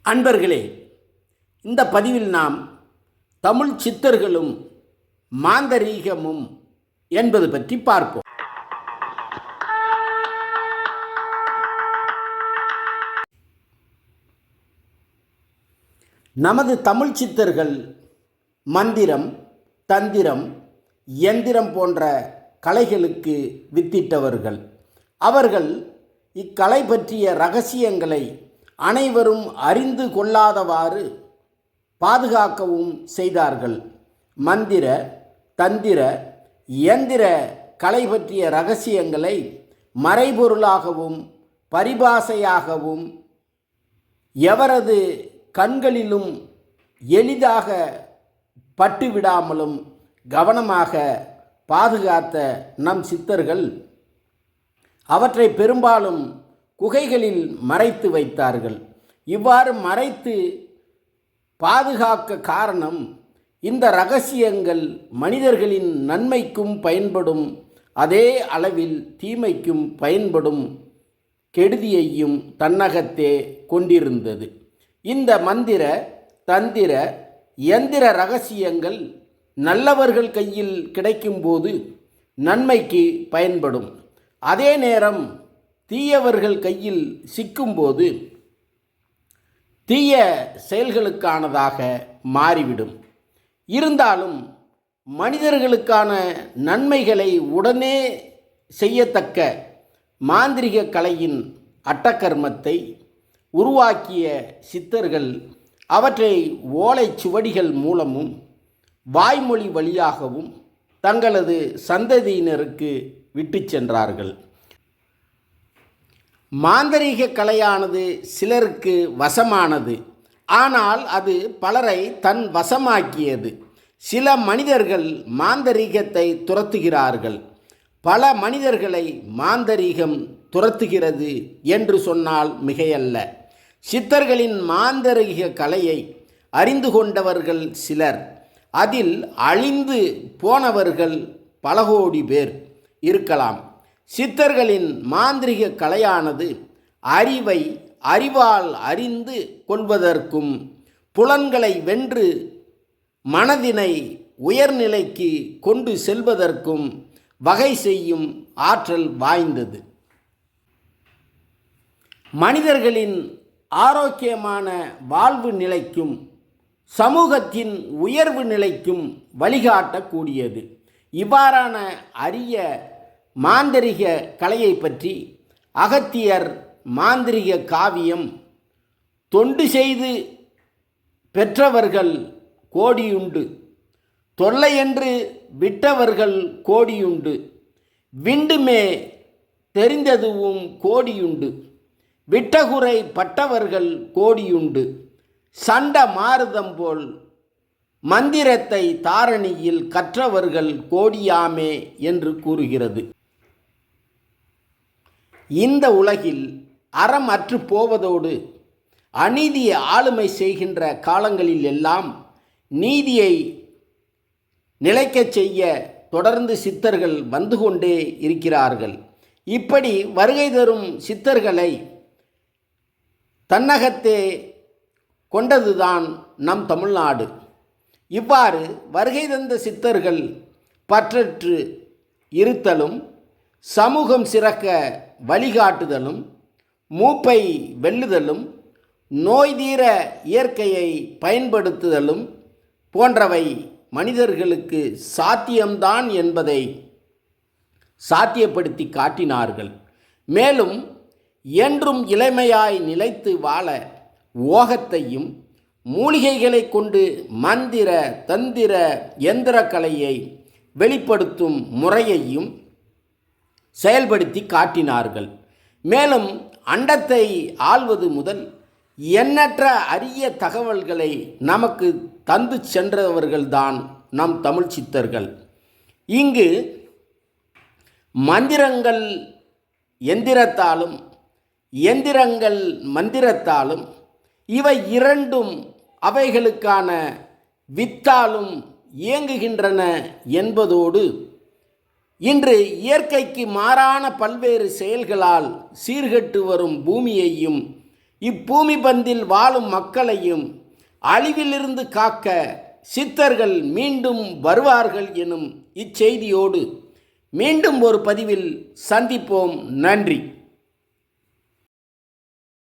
அன்பர்களே, இந்த பதிவில் நாம் தமிழ் சித்தர்களும் மாந்தரீகமும் என்பது பற்றி பார்ப்போம். நமது தமிழ் சித்தர்கள் மந்திரம், தந்திரம், யந்திரம் போன்ற கலைகளுக்கு வித்திட்டவர்கள். அவர்கள் இக்கலை பற்றிய இரகசியங்களை அனைவரும் அறிந்து கொள்ளாதவாறு பாதுகாக்கவும் செய்தார்கள். மந்திர, தந்திர, யந்திர கலை பற்றிய இரகசியங்களை மறைபொருளாகவும் பரிபாசையாகவும் எவரது கண்களிலும் எளிதாக பட்டுவிடாமலும் கவனமாக பாதுகாத்த நம் சித்தர்கள் அவற்றை பெரும்பாலும் குகைகளில் மறைத்து வைத்தார்கள். இவ்வாறு மறைத்து பாதுகாக்க காரணம், இந்த இரகசியங்கள் மனிதர்களின் நன்மைக்கும் பயன்படும், அதே அளவில் தீமைக்கும் பயன்படும் கெடுதியையும் தன்னகத்தே கொண்டிருந்தது. இந்த மந்திர, தந்திர, யந்திர இரகசியங்கள் நல்லவர்கள் கையில் கிடைக்கும்போது நன்மைக்கு பயன்படும். அதே நேரம் தீயவர்கள் கையில் சிக்கும்போது தீய செயல்களுக்கானதாக மாறிவிடும். இருந்தாலும் மனிதர்களுக்கான நன்மைகளை உடனே செய்யத்தக்க மாந்திரிக கலையின் அட்டகர்மத்தை உருவாக்கிய சித்தர்கள் அவற்றை ஓலைச்சுவடிகள் மூலமும் வாய்மொழி வழியாகவும் தங்களது சந்ததியினருக்கு விட்டு சென்றார்கள். மாந்தரீக கலையானது சிலருக்கு வசமானது, ஆனால் அது பலரை தன் வசமாக்கியது. சில மனிதர்கள் மாந்தரீகத்தை துரத்துகிறார்கள். பல மனிதர்களை மாந்தரீகம் துரத்துகிறது என்று சொன்னால் மிகையல்ல. சித்தர்களின் மாந்தரீக கலையை அறிந்து கொண்டவர்கள் சிலர், அதில் அழிந்து போனவர்கள் பல கோடி பேர் இருக்கலாம். சித்தர்களின் மாந்திரிக கலையானது அறிவை அறிவால் அறிந்து கொள்வதற்கும் புலன்களை வென்று மனதினை உயர்நிலைக்கு கொண்டு செல்வதற்கும் வகை செய்யும் ஆற்றல் வாய்ந்தது. மனிதர்களின் ஆரோக்கியமான வாழ்வு நிலைக்கும் சமூகத்தின் உயர்வு நிலைக்கும் வழிகாட்டக்கூடியது. இவ்வாறான அரிய மாந்திரிக கலையை பற்றி அகத்தியர் மாந்திரிக காவியம், தொண்டு செய்து பெற்றவர்கள் கோடியுண்டு, தொல்லையென்று விட்டவர்கள் கோடியுண்டு, விண்டுமே தெரிந்ததுவும் கோடியுண்டு, விட்டகுறை பட்டவர்கள் கோடியுண்டு, சண்ட மாருதம் போல் மந்திரத்தை தாரணியில் கற்றவர்கள் கோடியாமே என்று கூறுகிறது. இந்த உலகில் அறம் அற்று போவதோடு அநீதியை ஆளுமை செய்கின்ற காலங்களில் எல்லாம் நீதியை நிலைக்கச் செய்ய தொடர்ந்து சித்தர்கள் வந்து கொண்டே இருக்கிறார்கள். இப்படி வருகை தரும் சித்தர்களை தன்னகத்தே கொண்டதுதான் நம் தமிழ்நாடு. இவ்வாறு வருகை தந்த சித்தர்கள் பற்றற்று இருத்தலும், சமூகம் சிறக்க வழிகாட்டுதலும், மூப்பை வெல்லுதலும், நோய் தீர இயற்கையை பயன்படுத்துதலும் போன்றவை மனிதர்களுக்கு சாத்தியம்தான் என்பதை சாத்தியப்படுத்தி காட்டினார்கள். மேலும் என்றும் இளமையாய் நிலைத்து வாழ ஓகத்தையும் மூலிகைகளை கொண்டு மந்திர, தந்திர, யந்திர கலையை வெளிப்படுத்தும் முறையையும் செயல்படுத்தி காட்டினார்கள். மேலும் அண்டத்தை ஆள்வது முதல் எண்ணற்ற அரிய தகவல்களை நமக்கு தந்து சென்றவர்கள்தான் நம் தமிழ் சித்தர்கள். இங்கு மந்திரங்கள் எந்திரத்தாலும் எந்திரங்கள் மந்திரத்தாலும் இவை இரண்டும் அவைகளுக்கான வித்தாலும் இயங்குகின்றன என்பதோடு இன்று இயற்கைக்கு மாறான பல்வேறு செயல்களால் சீர்கெட்டு வரும் பூமியையும் இப்பூமி பந்தில் வாழும் மக்களையும் அழிவிலிருந்து காக்க சித்தர்கள் மீண்டும் வருவார்கள் எனும் இச்செய்தியோடு மீண்டும் ஒரு பதிவில் சந்திப்போம். நன்றி.